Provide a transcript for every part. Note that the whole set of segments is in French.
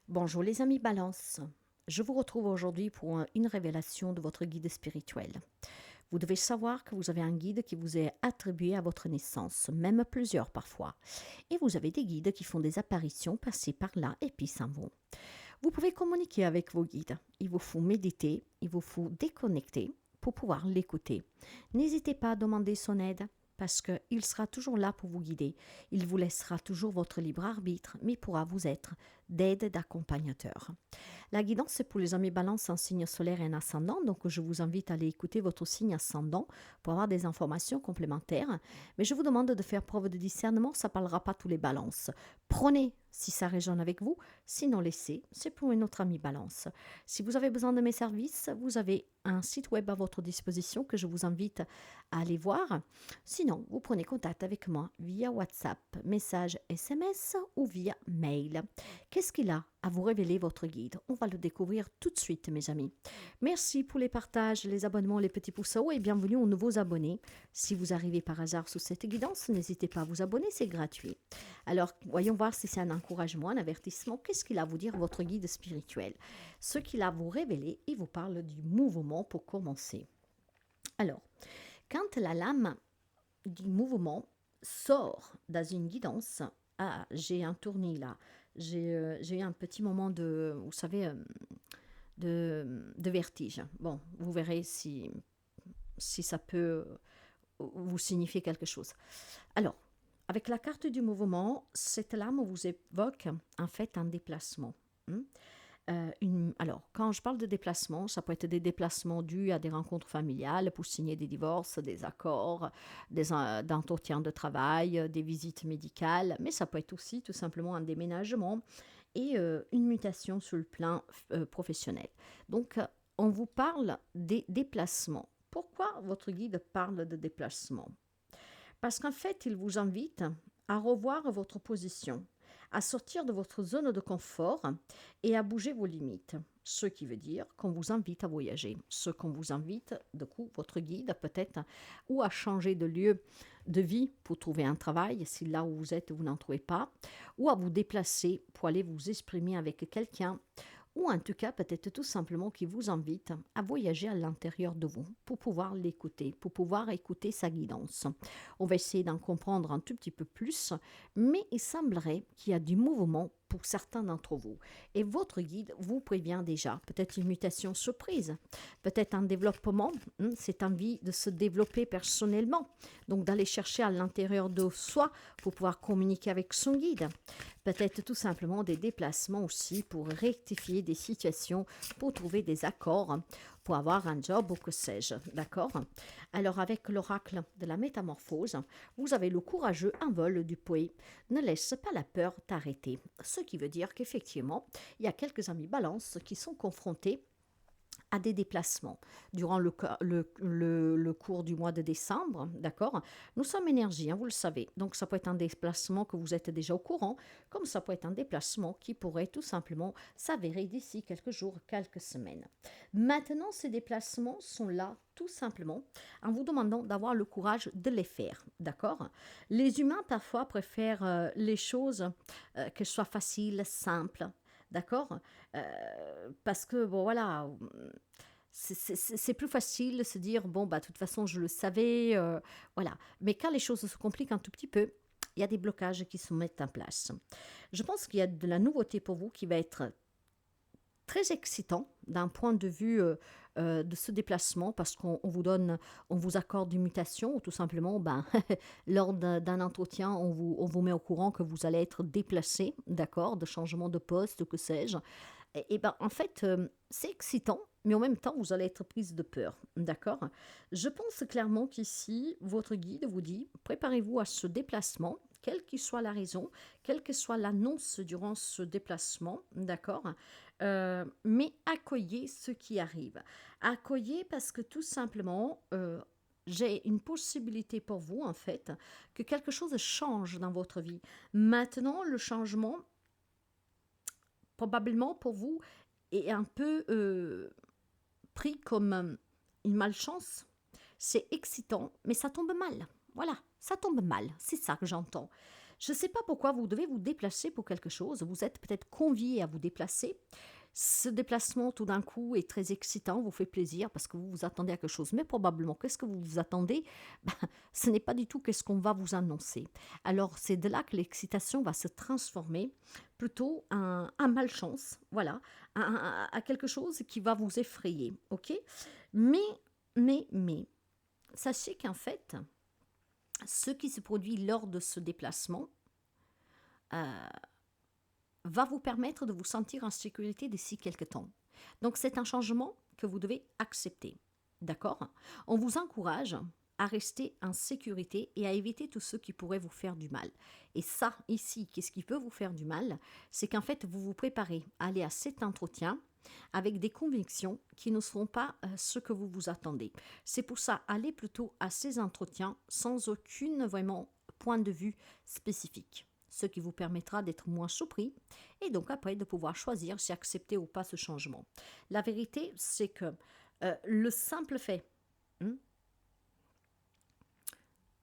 Bonjour les amis Balance. Je vous retrouve aujourd'hui pour une révélation de votre guide spirituel. Vous devez savoir que vous avez un guide qui vous est attribué à votre naissance, même plusieurs parfois. Et vous avez des guides qui font des apparitions passées par là et puis s'en vont. Vous pouvez communiquer avec vos guides. Il vous faut méditer, il vous faut déconnecter pour pouvoir l'écouter. N'hésitez pas à demander son aide parce qu'il sera toujours là pour vous guider. Il vous laissera toujours votre libre arbitre, mais pourra vous être d'aide, d'accompagnateur. La guidance, c'est pour les amis balance en signe solaire et en ascendant, donc je vous invite à aller écouter votre signe ascendant pour avoir des informations complémentaires. Mais je vous demande de faire preuve de discernement, ça ne parlera pas tous les balances. Prenez si ça résonne avec vous, sinon laissez, c'est pour une autre amie balance. Si vous avez besoin de mes services, vous avez un site web à votre disposition que je vous invite à aller voir. Sinon, vous prenez contact avec moi via WhatsApp, message SMS ou via mail. Qu'est-ce qu'il a à vous révéler votre guide? On va le découvrir tout de suite, mes amis. Merci pour les partages, les abonnements, les petits pouces en haut et bienvenue aux nouveaux abonnés. Si vous arrivez par hasard sous cette guidance, n'hésitez pas à vous abonner, c'est gratuit. Alors, voyons voir si c'est un encouragement, un avertissement. Qu'est-ce qu'il a à vous dire, votre guide spirituel? Ce qu'il a à vous révéler, il vous parle du mouvement pour commencer. Alors, quand la lame du mouvement sort dans une guidance, ah, j'ai un tournis là, j'ai eu un petit moment de, vous savez, de vertige. Bon, vous verrez si ça peut vous signifier quelque chose. Alors, avec la carte du mouvement, cette lame vous évoque en fait un déplacement. Alors, quand je parle de déplacement, ça peut être des déplacements dus à des rencontres familiales pour signer des divorces, des accords, des entretiens de travail, des visites médicales, mais ça peut être aussi tout simplement un déménagement et une mutation sur le plan professionnel. Donc, on vous parle des déplacements. Pourquoi votre guide parle de déplacement? Parce qu'en fait, il vous invite à revoir votre position, à sortir de votre zone de confort et à bouger vos limites. Ce qui veut dire qu'on vous invite à voyager. Ce qu'on vous invite, du coup, votre guide peut-être, ou à changer de lieu de vie pour trouver un travail, si là où vous êtes, vous n'en trouvez pas, ou à vous déplacer pour aller vous exprimer avec quelqu'un, ou en tout cas peut-être tout simplement qui vous invite à voyager à l'intérieur de vous pour pouvoir l'écouter, pour pouvoir écouter sa guidance. On va essayer d'en comprendre un tout petit peu plus, mais il semblerait qu'il y a du mouvement pour certains d'entre vous. Et votre guide vous prévient déjà, peut-être une mutation surprise, peut-être un développement, cette envie de se développer personnellement, donc d'aller chercher à l'intérieur de soi pour pouvoir communiquer avec son guide. Peut-être tout simplement des déplacements aussi pour rectifier des situations, pour trouver des accords, pour avoir un job ou que sais-je, d'accord? Alors avec l'oracle de la métamorphose, vous avez le courageux envol du poet. Ne laisse pas la peur t'arrêter. Ce qui veut dire qu'effectivement, il y a quelques amis balance qui sont confrontés à des déplacements durant le cours du mois de décembre, d'accord? Nous sommes énergie, hein, vous le savez. Donc ça peut être un déplacement que vous êtes déjà au courant, comme ça peut être un déplacement qui pourrait tout simplement s'avérer d'ici quelques jours, quelques semaines. Maintenant, ces déplacements sont là tout simplement en vous demandant d'avoir le courage de les faire, d'accord? Les humains parfois préfèrent les choses qu'elles soient faciles, simples, d'accord? Parce que, bon, voilà, c'est plus facile de se dire, bon, bah, de toute façon, je le savais, voilà. Mais quand les choses se compliquent un tout petit peu, il y a des blocages qui se mettent en place. Je pense qu'il y a de la nouveauté pour vous qui va être très excitant d'un point de vue de ce déplacement parce qu'on vous donne, on vous accorde une mutation ou tout simplement, ben, lors d'un entretien, on vous met au courant que vous allez être déplacé, d'accord, de changement de poste, que sais-je. Et ben, en fait, c'est excitant, mais en même temps, vous allez être prise de peur, d'accord? Je pense clairement qu'ici, votre guide vous dit, préparez-vous à ce déplacement, quelle que soit la raison, quelle que soit l'annonce durant ce déplacement, d'accord? Mais accueillez ce qui arrive. Accueillez parce que tout simplement, j'ai une possibilité pour vous, en fait, que quelque chose change dans votre vie. Maintenant, le changement, probablement pour vous, est un peu pris comme une malchance. C'est excitant, mais ça tombe mal. Voilà, ça tombe mal. C'est ça que j'entends. Je ne sais pas pourquoi vous devez vous déplacer pour quelque chose. Vous êtes peut-être convié à vous déplacer. Ce déplacement, tout d'un coup, est très excitant, vous fait plaisir parce que vous vous attendez à quelque chose. Mais probablement, qu'est-ce que vous vous attendez? Ben, ce n'est pas du tout qu'est-ce qu'on va vous annoncer. Alors, c'est de là que l'excitation va se transformer plutôt en malchance, voilà, à quelque chose qui va vous effrayer, ok? Mais, mais, sachez qu'en fait, ce qui se produit lors de ce déplacement va vous permettre de vous sentir en sécurité d'ici quelques temps. Donc c'est un changement que vous devez accepter. D'accord? On vous encourage à rester en sécurité et à éviter tout ce qui pourrait vous faire du mal. Et ça, ici, qu'est-ce qui peut vous faire du mal? C'est qu'en fait, vous vous préparez à aller à cet entretien avec des convictions qui ne seront pas ce que vous vous attendez. C'est pour ça, allez plutôt à ces entretiens sans aucune vraiment point de vue spécifique, ce qui vous permettra d'être moins surpris et donc après de pouvoir choisir si accepter ou pas ce changement. La vérité, c'est que le simple fait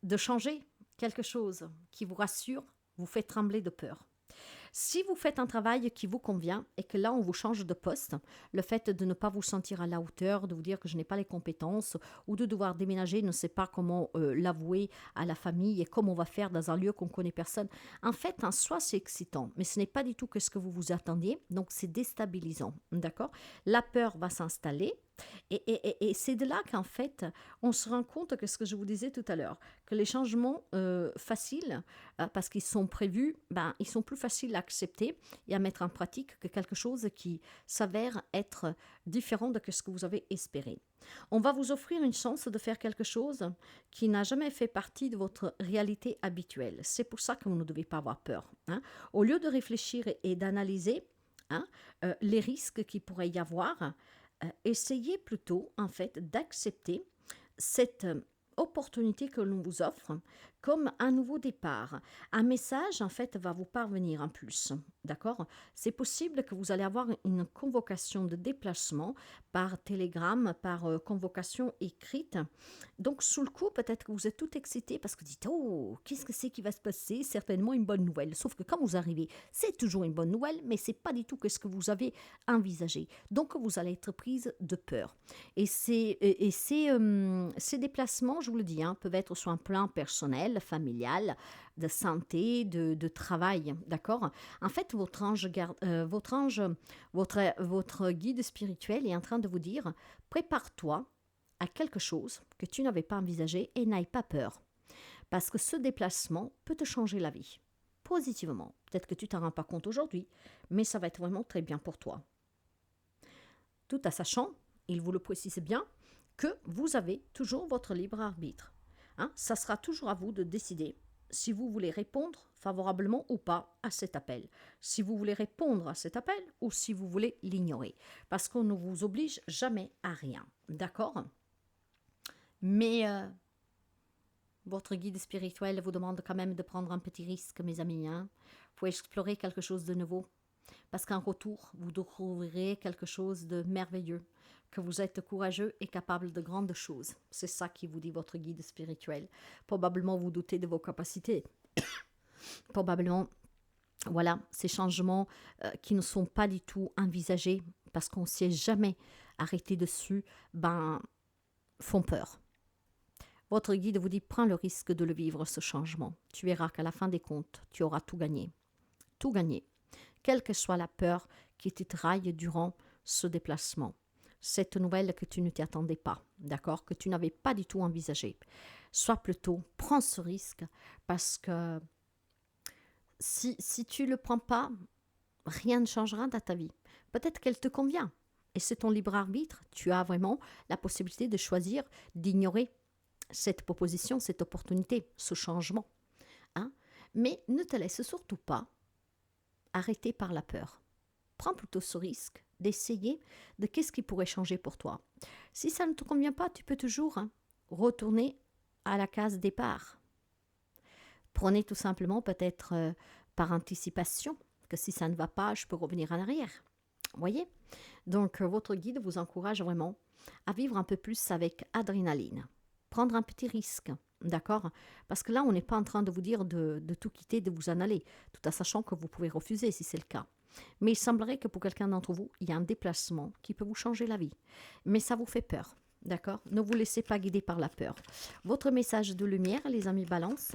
de changer quelque chose qui vous rassure vous fait trembler de peur. Si vous faites un travail qui vous convient et que là on vous change de poste, le fait de ne pas vous sentir à la hauteur, de vous dire que je n'ai pas les compétences ou de devoir déménager, ne sait pas comment l'avouer à la famille et comment on va faire dans un lieu qu'on ne connaît personne, en fait en soi c'est excitant, mais ce n'est pas du tout ce que vous vous attendiez, donc c'est déstabilisant, d'accord? La peur va s'installer. Et c'est de là qu'en fait, on se rend compte que ce que je vous disais tout à l'heure, que les changements faciles, parce qu'ils sont prévus, ben, ils sont plus faciles à accepter et à mettre en pratique que quelque chose qui s'avère être différent de ce que vous avez espéré. On va vous offrir une chance de faire quelque chose qui n'a jamais fait partie de votre réalité habituelle. C'est pour ça que vous ne devez pas avoir peur, hein. Au lieu de réfléchir et d'analyser les risques qu'il pourrait y avoir, essayez plutôt en fait d'accepter cette opportunité que l'on vous offre comme un nouveau départ. Un message en fait va vous parvenir en plus, d'accord? C'est possible que vous allez avoir une convocation de déplacement par télégramme, par convocation écrite. Donc sous le coup, peut-être que vous êtes tout excité parce que vous dites oh, qu'est-ce que c'est qui va se passer? Certainement une bonne nouvelle. Sauf que quand vous arrivez, c'est toujours une bonne nouvelle, mais c'est pas du tout ce que vous avez envisagé. Donc vous allez être prise de peur. Et ces déplacements, je vous le dis, hein, peuvent être sur un plan personnel, familial, de santé, de travail, d'accord? En fait, votre guide spirituel est en train de vous dire, prépare-toi à quelque chose que tu n'avais pas envisagé et n'aie pas peur. Parce que ce déplacement peut te changer la vie, positivement. Peut-être que tu t'en rends pas compte aujourd'hui, mais ça va être vraiment très bien pour toi. Tout en sachant, il vous le précise bien, que vous avez toujours votre libre arbitre. Hein, ça sera toujours à vous de décider si vous voulez répondre favorablement ou pas à cet appel. Si vous voulez répondre à cet appel ou si vous voulez l'ignorer. Parce qu'on ne vous oblige jamais à rien. D'accord? Mais votre guide spirituel vous demande quand même de prendre un petit risque, mes amis. Hein, pour explorer quelque chose de nouveau. Parce qu'en retour, vous découvrirez quelque chose de merveilleux, que vous êtes courageux et capable de grandes choses. C'est ça qui vous dit votre guide spirituel. Probablement vous doutez de vos capacités. Probablement, voilà, ces changements qui ne sont pas du tout envisagés parce qu'on ne s'y est jamais arrêté dessus, ben, font peur. Votre guide vous dit, prends le risque de le vivre, ce changement. Tu verras qu'à la fin des comptes, tu auras tout gagné. Tout gagné. Quelle que soit la peur qui te traille durant ce déplacement. Cette nouvelle que tu ne t'y attendais pas, d'accord, que tu n'avais pas du tout envisagé. Sois plutôt, prends ce risque parce que si tu ne le prends pas, rien ne changera dans ta vie. Peut-être qu'elle te convient et c'est ton libre arbitre. Tu as vraiment la possibilité de choisir d'ignorer cette proposition, cette opportunité, ce changement. Hein? Mais ne te laisse surtout pas arrêter par la peur. Prends plutôt ce risque d'essayer de qu'est-ce qui pourrait changer pour toi. Si ça ne te convient pas, tu peux toujours retourner à la case départ. Prenez tout simplement peut-être par anticipation que si ça ne va pas, je peux revenir en arrière. Voyez? Donc votre guide vous encourage vraiment à vivre un peu plus avec adrénaline. Prendre un petit risque. D'accord? Parce que là, on n'est pas en train de vous dire de tout quitter, de vous en aller, tout en sachant que vous pouvez refuser si c'est le cas. Mais il semblerait que pour quelqu'un d'entre vous, il y a un déplacement qui peut vous changer la vie. Mais ça vous fait peur. D'accord? Ne vous laissez pas guider par la peur. Votre message de lumière, les amis balance.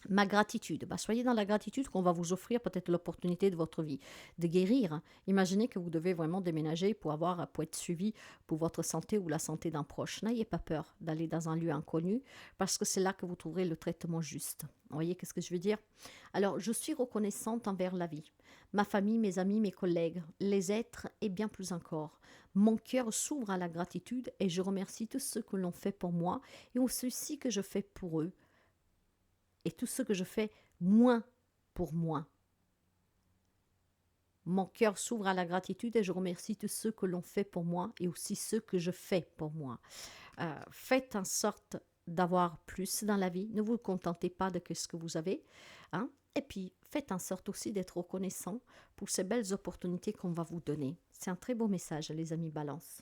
Ma gratitude. Bah, soyez dans la gratitude qu'on va vous offrir peut-être l'opportunité de votre vie de guérir. Imaginez que vous devez vraiment déménager pour être suivi pour votre santé ou la santé d'un proche. N'ayez pas peur d'aller dans un lieu inconnu parce que c'est là que vous trouverez le traitement juste. Vous voyez qu'est-ce que je veux dire? Alors, je suis reconnaissante envers la vie. Ma famille, mes amis, mes collègues, les êtres et bien plus encore. Mon cœur s'ouvre à la gratitude et je remercie tous ceux que l'on fait pour moi et aussi ceux que je fais pour eux et tout ce que je fais moins pour moi. Mon cœur s'ouvre à la gratitude et je remercie tous ceux que l'on fait pour moi et aussi ceux que je fais pour moi. Faites en sorte d'avoir plus dans la vie. Ne vous contentez pas de ce que vous avez. Hein? Et puis, faites en sorte aussi d'être reconnaissant pour ces belles opportunités qu'on va vous donner. C'est un très beau message, les amis Balance.